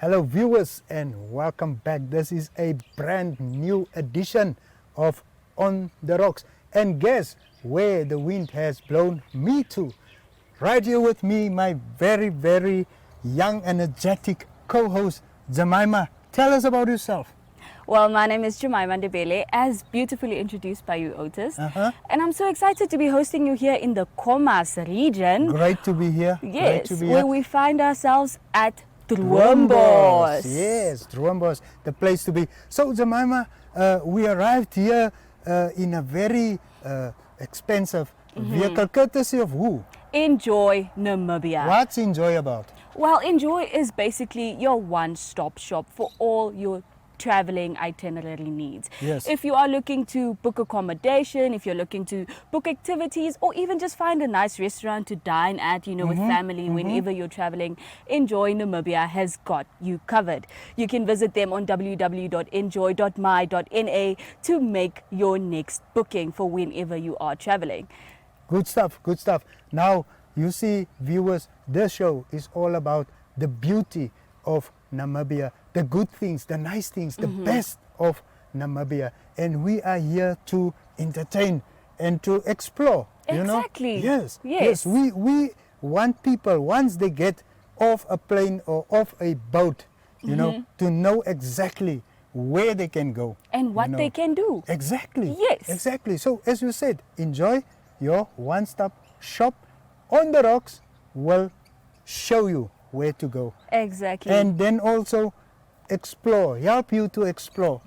Hello viewers and welcome back. This is a brand new edition of On The Rocks. And guess where the wind has blown me to? Right here with me, my very young, energetic co-host, Jemima. Tell us about yourself. Well, my name is Jemima Ndebele, as beautifully introduced by you, Otis. And I'm so excited to be hosting you here in the Khomas region. Great to be here. Yes, to be where here. we find ourselves at Droombos. Yes, Droombos, the place to be. So, Jemima, we arrived here in a very expensive vehicle, courtesy of who? Enjoy Namibia. What's Enjoy about? Well, Enjoy is basically your one-stop shop for all your traveling itinerary needs. Yes. If you are looking to book accommodation, if you're looking to book activities, or even just find a nice restaurant to dine at, with family whenever you're traveling, Enjoy Namibia has got you covered. You can visit them on www.enjoy.my.na to make your next booking for whenever you are traveling. Good stuff, good stuff. Now, you see, viewers, this show is all about the beauty of Namibia, the good things, the nice things, the best of Namibia. And we are here to entertain and to explore, Exactly. Yes. We want people, once they get off a plane or off a boat, to know exactly where they can go. And what they can do. Exactly. Yes. Exactly. So, as you said, Enjoy, your one-stop shop. On the Rocks will show you where to go. Exactly. And then also explore, help you to explore,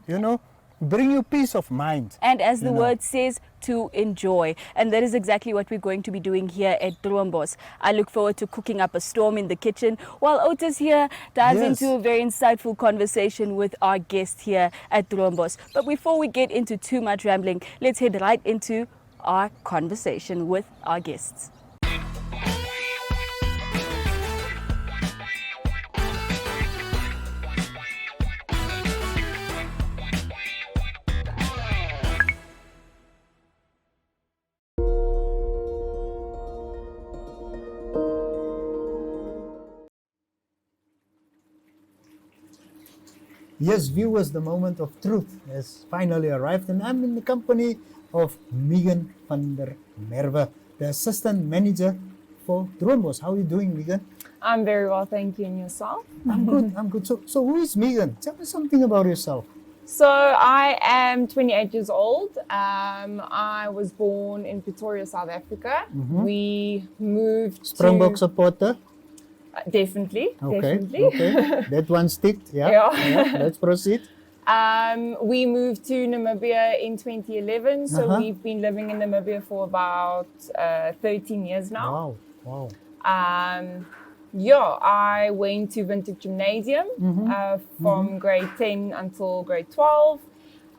bring you peace of mind. And as the word says, to enjoy. And that is exactly what we're going to be doing here at Droombos. I look forward to cooking up a storm in the kitchen while Otis here dives into a very insightful conversation with our guest here at Droombos. But before we get into too much rambling, let's head right into our conversation with our guests. Yes, viewers, the moment of truth has finally arrived, and I'm in the company of Megan van der Merwe, the assistant manager for Droombos. How are you doing, Megan? I'm very well, thank you. And yourself? I'm good. So who is Megan? Tell me something about yourself. So I am 28 years old. I was born in Pretoria, South Africa. We moved Springbok supporter? Definitely. Okay. That one sticked. Yeah. Let's proceed. We moved to Namibia in 2011. So we've been living in Namibia for about 13 years now. Wow. I went to Vintage Gymnasium from grade 10 until grade 12.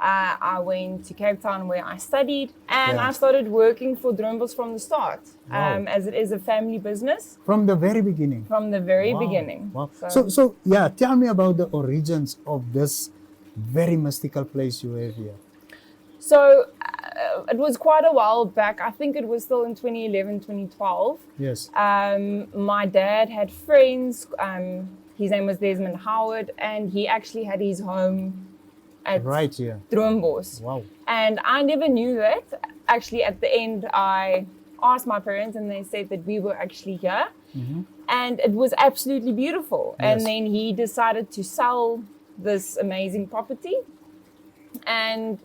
I went to Cape Town where I studied, and I started working for Droombos from the start, as it is a family business. From the very beginning? From the very beginning. Wow. So, tell me about the origins of this very mystical place you have here. So, it was quite a while back. I think it was still in 2011, 2012. Yes. My dad had friends. His name was Desmond Howard, and he actually had his home at right here. Droombos. Wow. And I never knew that. Actually, at the end, I asked my parents, and they said that we were actually here. And it was absolutely beautiful. Yes. And then he decided to sell this amazing property. And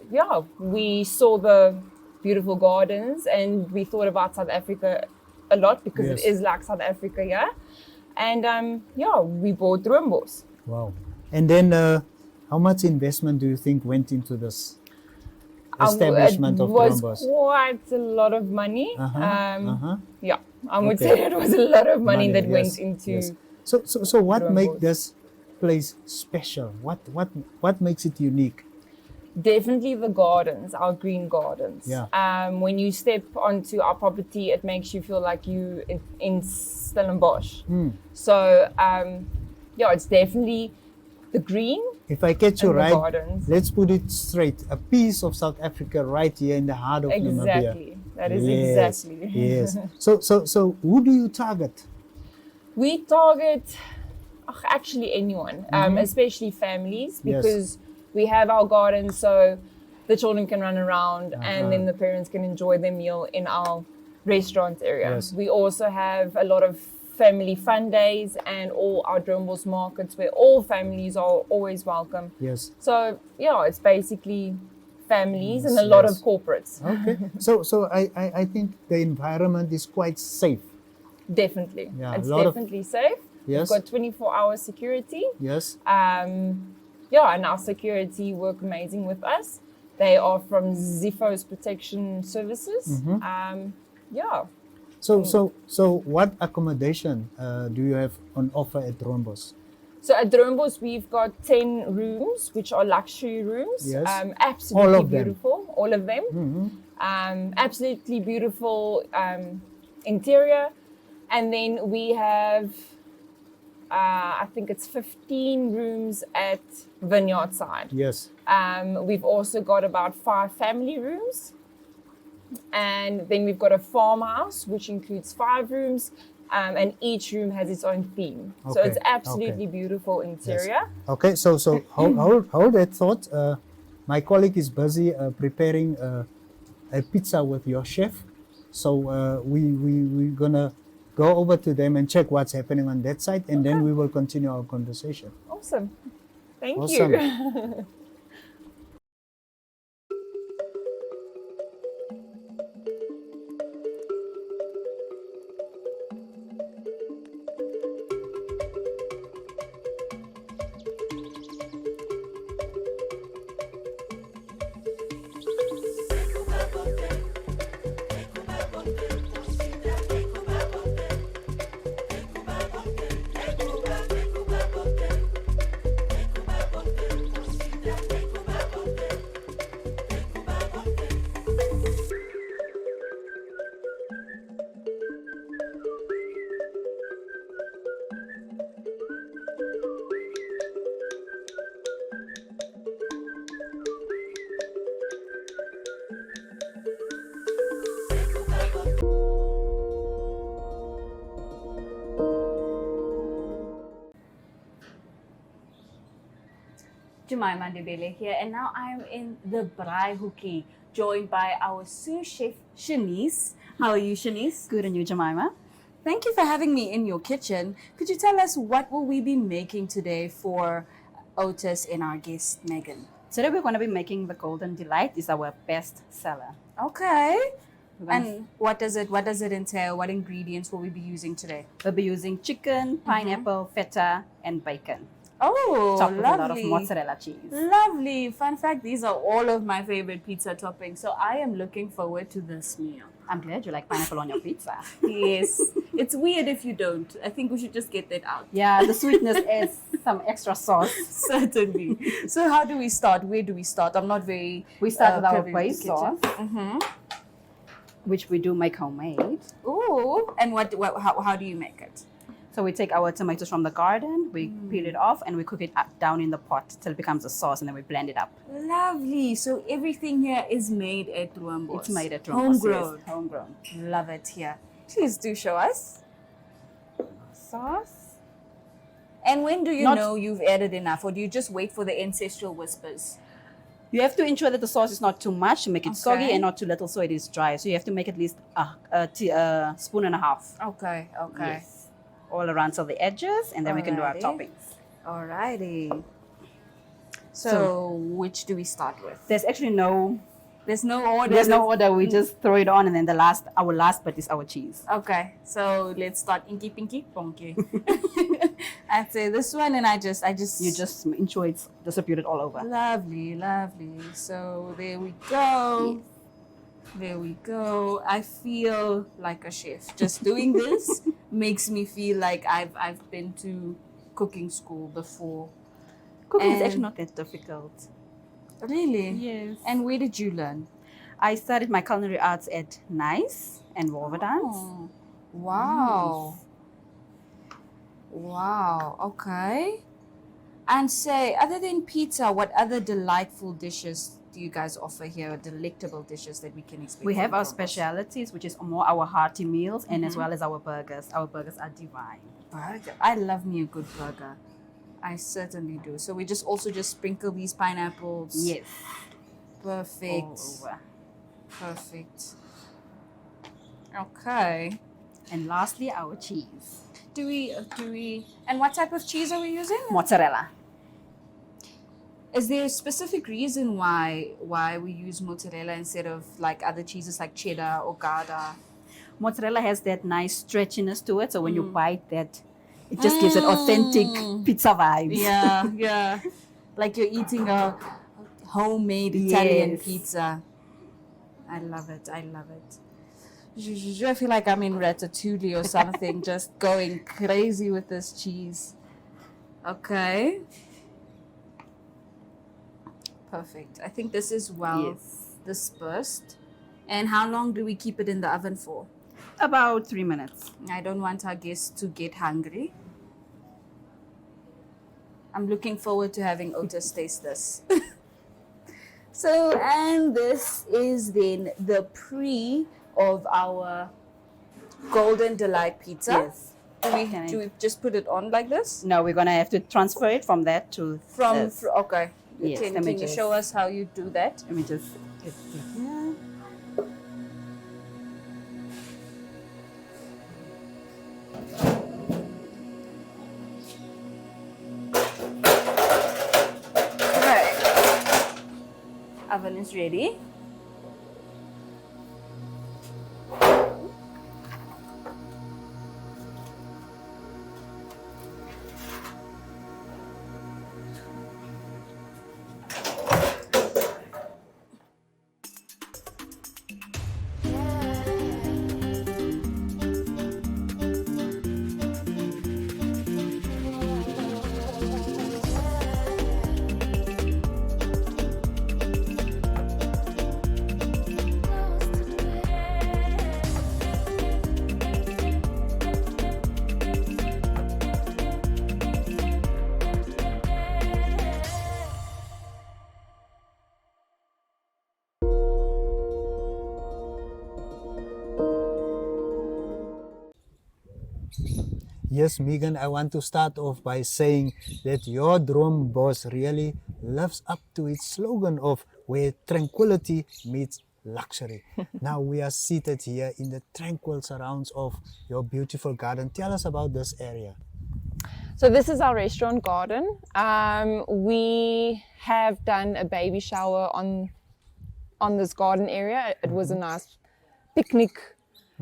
we saw the beautiful gardens, and we thought about South Africa a lot because it is like South Africa here. And we bought Droombos. Wow. And then how much investment do you think went into this establishment of Droombos? It was quite a lot of money. I would say it was a lot of money that went into. Yes. So what Droombos. makes this place special? What makes it unique? Definitely the gardens, our green gardens. Yeah. When you step onto our property, it makes you feel like you in Stellenbosch. So it's definitely the green. If I catch you and the right, gardens. let's put it straight. A piece of South Africa right here in the heart of Namibia. Exactly. That is exactly. Yes. So who do you target? We target Actually, anyone, especially families, Yes. because we have our garden, so the children can run around and then the parents can enjoy their meal in our restaurant area. Yes. We also have a lot of family fun days and all our Droombos markets where all families are always welcome. Yes. So yeah, it's basically families and a lot Yes. of corporates. Okay. So I think the environment is quite safe. Definitely. Yeah, It's a lot of- definitely safe. Yes. We've got 24-hour security. Yes. Yeah, and our security work amazing with us. They are from Zifo's Protection Services. Yeah. So what accommodation do you have on offer at Droombos? So at Droombos, we've got 10 rooms, which are luxury rooms. Yes. Absolutely All of them? beautiful, all of them. Absolutely beautiful interior. And then we have, I think it's 15 rooms at Vineyard Side. Yes. We've also got about 5 family rooms. And then we've got a farmhouse, which includes 5 rooms. And each room has its own theme. So Okay, it's absolutely beautiful interior. Okay, so hold that thought. My colleague is busy preparing a pizza with your chef. So we're gonna go over to them and check what's happening on that side, and then we will continue our conversation. Awesome. Thank Awesome. you. Jemima Ndebele here, and now I am in the Braai Hoekie, joined by our sous chef Shanice. How are you, Shanice? Good, and you, Jemima? Thank you for having me in your kitchen. Could you tell us what will we be making today for Otis and our guest Megan? Today we're going to be making the Golden Delight. It's our best seller. Okay. We're gonna- And what does it entail? What ingredients will we be using today? We'll be using chicken, pineapple, feta, and bacon. Oh, Topped with a lot of lovely. mozzarella cheese. Lovely. Fun fact, these are all of my favorite pizza toppings. So I am looking forward to this meal. I'm glad you like pineapple on your pizza. Yes. It's weird if you don't. I think we should just get that out. Yeah, the sweetness is some extra sauce. Certainly. So how do we start? Where do we start? I'm not very We start with our privy base the kitchen. sauce, which we do make homemade. Ooh. And how do you make it? So we take our tomatoes from the garden, we peel it off, and we cook it up, down in the pot till it becomes a sauce, and then we blend it up. Lovely. So everything here is made at Droombos. It's made at Droombos. Homegrown. Yes, homegrown. Love it here. Please do show us. Sauce. And when do you Not- know you've added enough, or do you just wait for the ancestral whispers? You have to ensure that the sauce is not too much to make it soggy Okay. and not too little so it is dry. So you have to make at least a spoon and a half. Okay, okay. Yes. All around till the edges, and then we can do our Alrighty. toppings. Alrighty. So which do we start with? There's actually no There's no order. there's no order. We just throw it on, and then our last bit is our cheese. Okay, so let's start inky pinky ponky. I'd say this one, and I just You just ensure it's distributed all over. lovely, lovely. So there we go. There we go. I feel like a chef. Just doing this makes me feel like I've been to cooking school before. Cooking is And- actually not that difficult. Really? Yes. And where did you learn? I studied my culinary arts at NICE and Wolverdans. Oh, wow. Wow. Okay. And say, other than pizza, what other delightful dishes do you guys offer here? Delectable dishes that we can expect? We have from our Droombos? specialities, which is more our hearty meals, and as well as our burgers. Our burgers are divine. burger. I love me a good burger. I certainly do. So we just sprinkle these pineapples. Yes. Perfect. All over. Perfect. Okay. And lastly, our cheese. Do we? And what type of cheese are we using? Mozzarella. Is there a specific reason why we use mozzarella instead of like other cheeses like cheddar or Gouda? Mozzarella has that nice stretchiness to it, so when you bite that, it just gives it authentic pizza vibes. Yeah, yeah. Like you're eating a homemade Italian Yes. pizza. I love it. I love it. I feel like I'm in Ratatouille or something, just going crazy with this cheese. Okay. Perfect. I think this is well dispersed. And how long do we keep it in the oven for? About 3 minutes. I don't want our guests to get hungry. I'm looking forward to having Otis taste this. So, and this is then the pre of our Golden Delight pizza. Yes. Do we just put it on like this? No, we're gonna have to transfer it from that to this. Okay. Yes, Can let me you just- show us how you do that? Let me just get it here. Right. Oven is ready. Yes, Megan, I want to start off by saying that your Droombos really lives up to its slogan of where tranquility meets luxury. Now we are seated here in the tranquil surrounds of your beautiful garden. Tell us about this area. So this is our restaurant garden. We have done a baby shower on this garden area. It was a nice picnic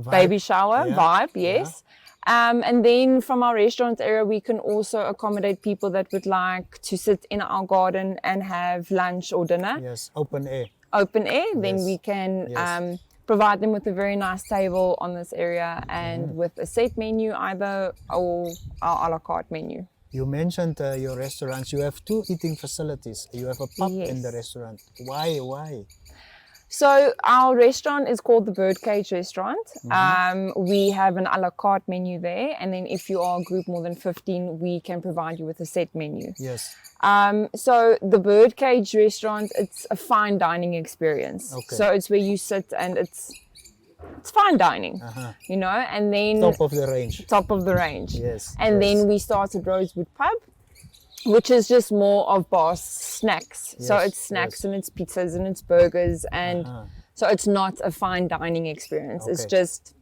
baby shower vibe, yes. And then from our restaurant area, we can also accommodate people that would like to sit in our garden and have lunch or dinner. Yes, open air. Open air, then Yes. we can Yes. provide them with a very nice table on this area and with a set menu either or our a la carte menu. You mentioned your restaurants. You have two eating facilities. You have a pub in the Yes. restaurant. Why? So our restaurant is called the Birdcage Restaurant. We have an a la carte menu there, and then if you are a group more than 15, we can provide you with a set menu. Yes. So the Birdcage Restaurant, it's a fine dining experience. Okay. So it's where you sit and it's fine dining, you know, and then Top of the range. top of the range. Yes. And yes. then we started Rosewood Pub, which is just more of bar snacks. So Yes, it's snacks yes. and it's pizzas and it's burgers. And so it's not a fine dining experience. It's Okay. just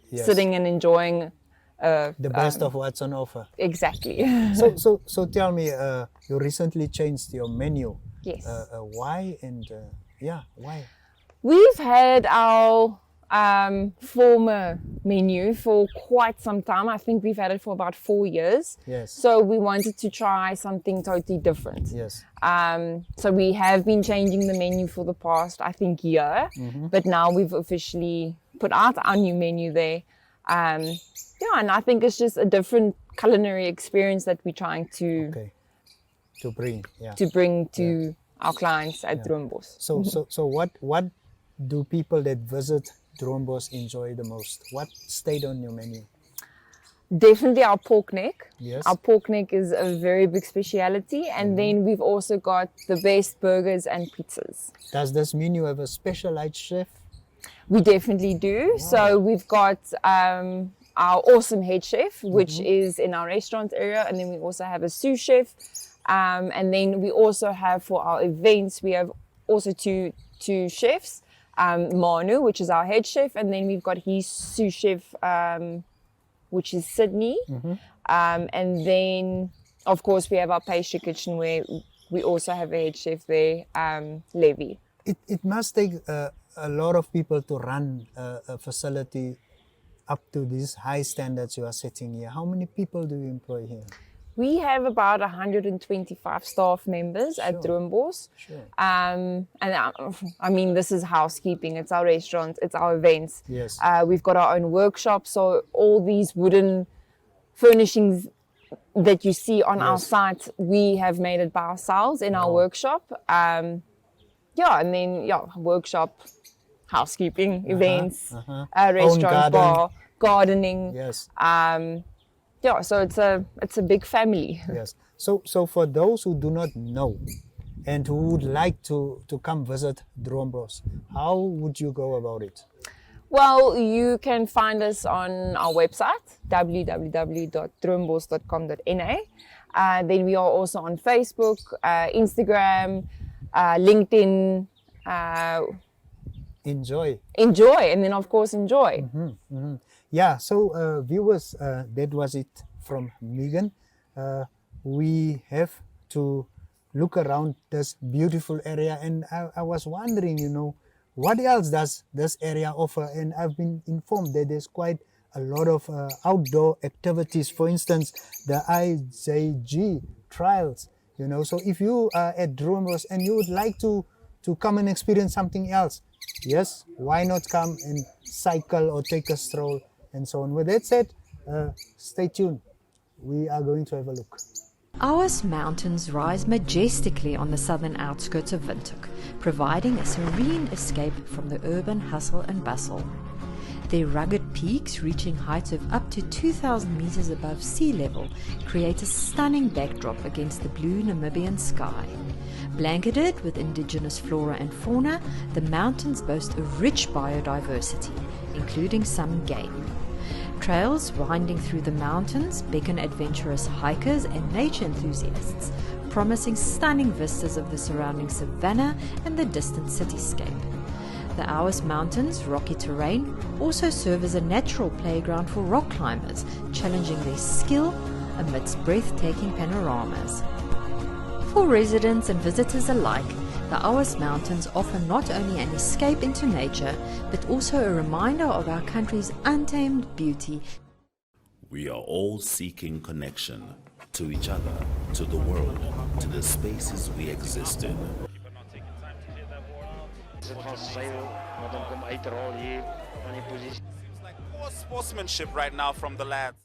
Yes. sitting and enjoying. The best of what's on offer. Exactly. So tell me, you recently changed your menu. Yes. Why and why? We've had our former menu for quite some time. I think we've had it for about 4 years. Yes. So we wanted to try something totally different. Yes. So we have been changing the menu for the past, I think, year. But now we've officially put out our new menu there. And I think it's just a different culinary experience that we're trying to bring to our clients at Droombos. So what do people that visit Droombos enjoy the most? What stayed on your menu? Definitely our pork neck. Yes. Our pork neck is a very big speciality. And then we've also got the best burgers and pizzas. Does this menu have a specialized chef? We definitely do. So we've got our awesome head chef, which is in our restaurant area, and then we also have a sous chef, and then we also have for our events we have also two chefs, Manu, which is our head chef, and then we've got his sous chef, which is Sydney, and then of course we have our pastry kitchen where we also have a head chef there, Levi. It must take a lot of people to run a facility up to these high standards you are setting here. How many people do you employ here? We have about 125 staff members at Droombos. Sure. And I mean, this is housekeeping, it's our restaurant, it's our events. Yes. We've got our own workshop, so all these wooden furnishings that you see on our site, we have made it by ourselves in our workshop. Workshop, housekeeping, events, restaurant, bar, gardening. Yes. So it's a big family. Yes. So for those who do not know and who would like to come visit Droombos, how would you go about it? Well, you can find us on our website, www.droombos.com.na. Then we are also on Facebook, Instagram, LinkedIn. Enjoy. And then of course enjoy. Yeah, so viewers, that was it from Megan. We have to look around this beautiful area, and I was wondering, what else does this area offer? And I've been informed that there's quite a lot of outdoor activities. For instance, the IJG trials, So if you are at Droombos and you would like to come and experience something else, yes, why not come and cycle or take a stroll and so on. With that said, stay tuned. We are going to have a look. Awas Mountains rise majestically on the southern outskirts of Windhoek, providing a serene escape from the urban hustle and bustle. Their rugged peaks, reaching heights of up to 2,000 meters above sea level, create a stunning backdrop against the blue Namibian sky. Blanketed with indigenous flora and fauna, the mountains boast a rich biodiversity, including some game. Trails winding through the mountains beckon adventurous hikers and nature enthusiasts, promising stunning vistas of the surrounding savanna and the distant cityscape. The Awas Mountains' rocky terrain also serve as a natural playground for rock climbers, challenging their skill amidst breathtaking panoramas. For residents and visitors alike, the Awas Mountains offer not only an escape into nature, but also a reminder of our country's untamed beauty. We are all seeking connection to each other, to the world, to the spaces we exist in. Seems like poor sportsmanship right now from the lads.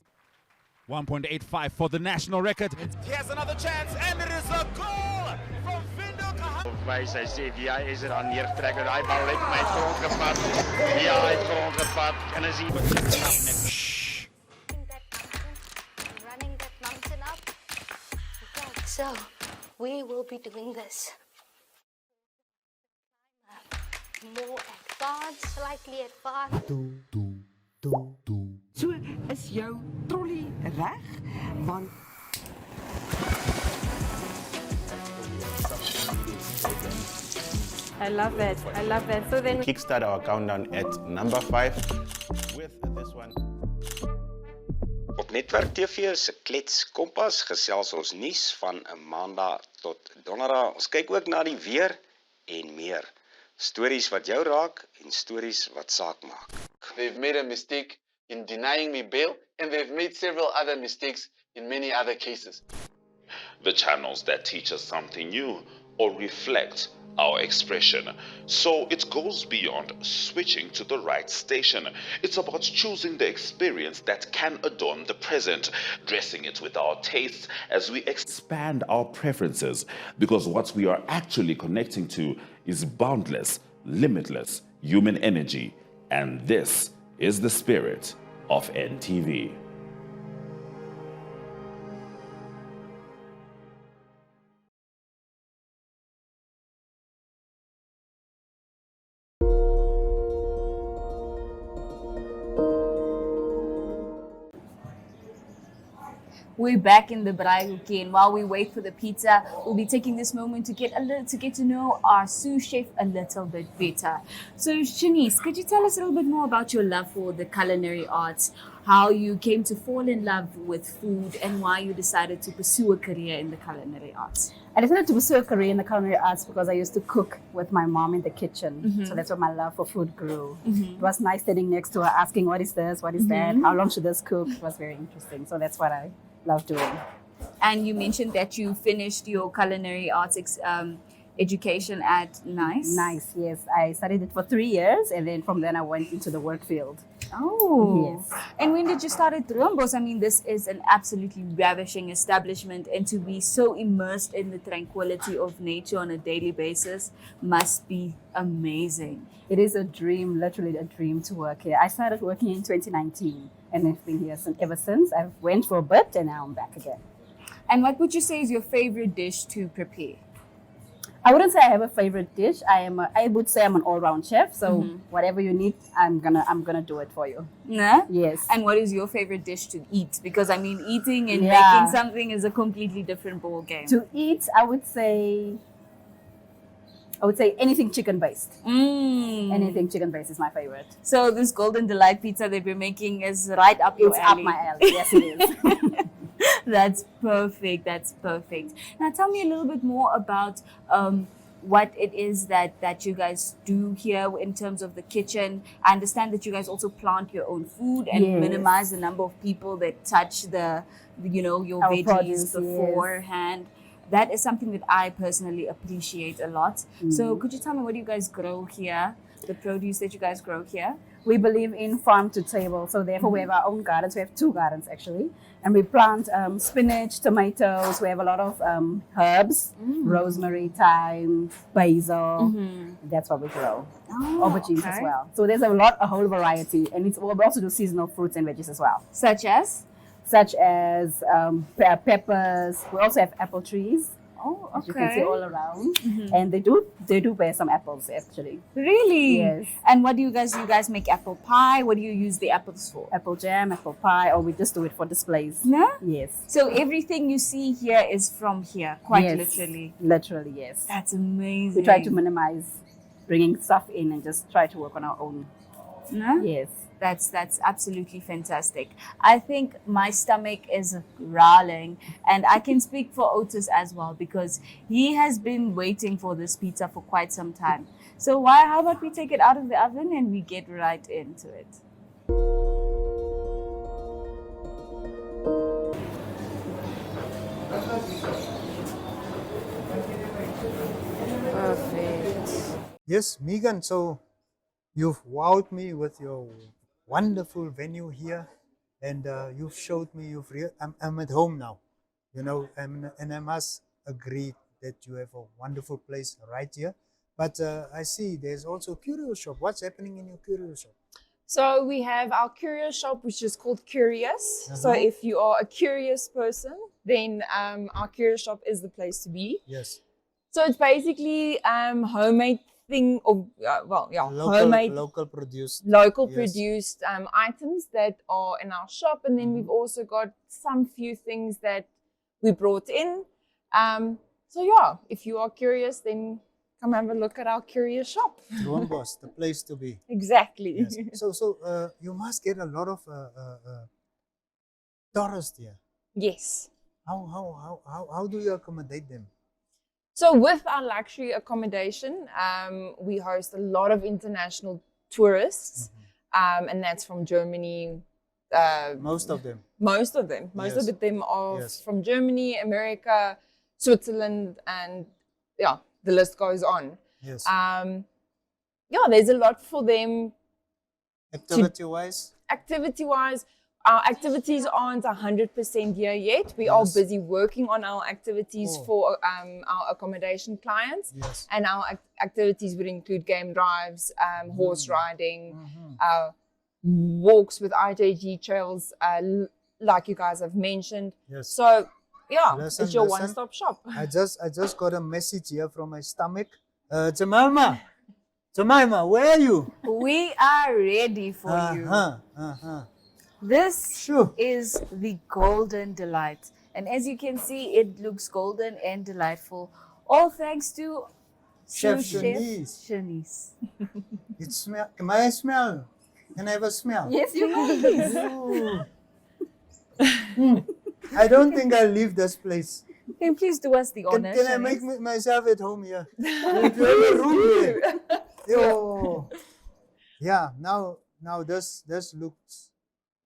1.85 for the national record. Here's another chance, and it is a goal from Vindo Kahan. Sy sê wie is er aan neertrek en daai bal het my grond gevat. Ja, hy het grond gevat en is hier running that mountain up. Right, so we will be doing this. More advanced, slightly advanced. So is jou trolley reg? Want I love that. So then kickstart our countdown at number 5 with this one. Op Netwerk TV se Klets Kompas gesels ons nuus van 'n Maandag tot Donderdag. Ons kyk ook na die weer en meer. Stories wat jou raak en stories wat saak maak. They've made a mistake in denying me bail, and they've made several other mistakes in many other cases. The channels that teach us something new or reflect our expression. So it goes beyond switching to the right station. It's about choosing the experience that can adorn the present, dressing it with our tastes as we expand our preferences, because what we are actually connecting to is boundless, limitless human energy. And this is the spirit of NTV. We're back in the braai again. While we wait for the pizza, we'll be taking this moment to get to know our sous chef a little bit better. So, Shanice, could you tell us a little bit more about your love for the culinary arts, how you came to fall in love with food, and why you decided to pursue a career in the culinary arts? I decided to pursue a career in the culinary arts because I used to cook with my mom in the kitchen. So that's where my love for food grew. It was nice sitting next to her asking, what is this, what is that, how long should this cook? It was very interesting. So that's what I love doing. And you mentioned that you finished your culinary arts education at NICE. NICE, yes. I studied it for 3 years, and then from then I went into the work field. Oh, yes. And when did you start at Droombos? I mean, this is an absolutely ravishing establishment, and to be so immersed in the tranquility of nature on a daily basis must be amazing. It is a dream, literally a dream to work here. I started working in 2019, and I've been here ever since. I went for a bit, and now I'm back again. And what would you say is your favorite dish to prepare? I wouldn't say I have a favorite dish. I would say I'm an all-round chef. So whatever you need, I'm gonna do it for you. Nah? Yes. And what is your favorite dish to eat? Because I mean, eating and making something is a completely different ball game. To eat, I would say anything chicken-based. Anything chicken-based is my favorite. So this Golden Delight pizza that we're making is right up your alley. It's up my alley. Yes, it is. That's perfect. That's perfect. Now tell me a little bit more about what it is that you guys do here in terms of the kitchen. I understand that you guys also plant your own food and minimize the number of people that touch your Our veggies produce, beforehand. That is something that I personally appreciate a lot. So could you tell me what you guys grow here? The produce that you guys grow here? We believe in farm to table. So therefore we have our own gardens. We have 2 gardens actually. And we plant spinach, tomatoes. We have a lot of herbs, rosemary, thyme, basil. That's what we grow. Aubergines as well. So there's a whole variety. And we also do seasonal fruits and veggies as well. Such as peppers. We also have apple trees. Oh, okay. As you can see all around. And they do bear some apples actually. Really? Yes. And what do you guys make apple pie? What do you use the apples for? Apple jam, apple pie, or we just do it for displays. Yeah? Yes. So everything you see here is from here, quite literally. Literally, yes. That's amazing. We try to minimize bringing stuff in and just try to work on our own. Yeah? Yes. That's absolutely fantastic. I think my stomach is growling, and I can speak for Otis as well because he has been waiting for this pizza for quite some time. So how about we take it out of the oven and we get right into it. Perfect. Yes, Megan, so you've wowed me with your wonderful venue here, and you've showed me I'm at home now, and I must agree that you have a wonderful place right here. But I see there's also a curio shop. What's happening in your curio shop? So we have our curio shop, which is called Curious. So if you are a curious person, then our curio shop is the place to be. Yes. So it's basically homemade thing of homemade, local produced items that are in our shop, and then we've also got some few things that we brought in. If you are curious, then come have a look at our curious shop. Droombos, the place to be. Exactly. Yes. So you must get a lot of tourists here. Yes. How do you accommodate them? So with our luxury accommodation, we host a lot of international tourists, and that's from Germany. Most of them. Most of them are from Germany, America, Switzerland, and the list goes on. Yes. There's a lot for them. Activity-wise? Activity-wise, our activities aren't 100% here yet. We are busy working on our activities for our accommodation clients. Yes. And our activities would include game drives, horse riding, walks with IJG trails, like you guys have mentioned. Yes. So, it's your one-stop shop. I just got a message here from my stomach. Jemima, where are you? We are ready for you. This is the Golden Delight. And as you can see, it looks golden and delightful. All thanks to Chef Shanice. It smell. May I smell? Can I have a smell? Yes, you may. I don't think I'll leave this place. Can you please do us the honor? Can I make myself at home here? Do you have a room here? Yo. Yeah, now this looks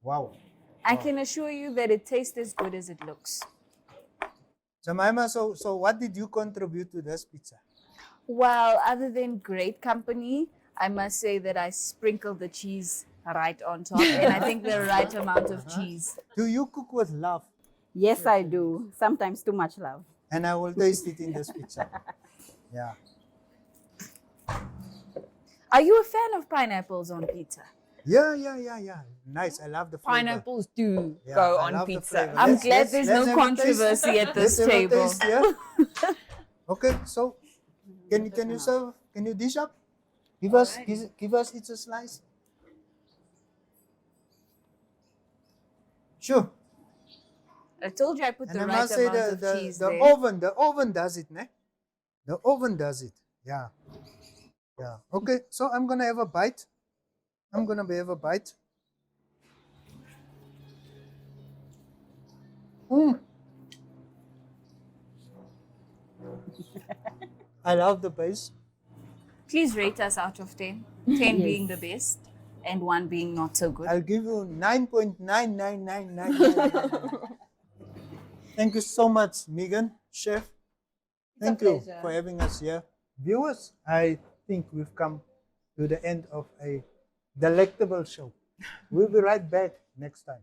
wow. I can assure you that it tastes as good as it looks. Jemima, so what did you contribute to this pizza? Well, other than great company, I must say that I sprinkled the cheese right on top, and I think the right amount of cheese. Do you cook with love? Yes, I do. Sometimes too much love. And I will taste it in this pizza. Yeah. Are you a fan of pineapples on pizza? Yeah. Nice. I love the flavor. Pineapples do go on pizza. I'm glad there's no controversy at this table. Taste, yeah? Okay, so can you serve? Can you dish up? Give us each a slice. Sure. I told you I put the right must say amount of cheese there. The oven does it, ne? The oven does it. Yeah. Yeah. Okay, so I'm gonna have a bite. I love the base. Please rate us out of 10. 10 being the best and 1 being not so good. I'll give you 9.99999. Thank you so much, Megan, Chef. Thank you for having us here. Viewers, I think we've come to the end of a delectable show. We'll be right back next time.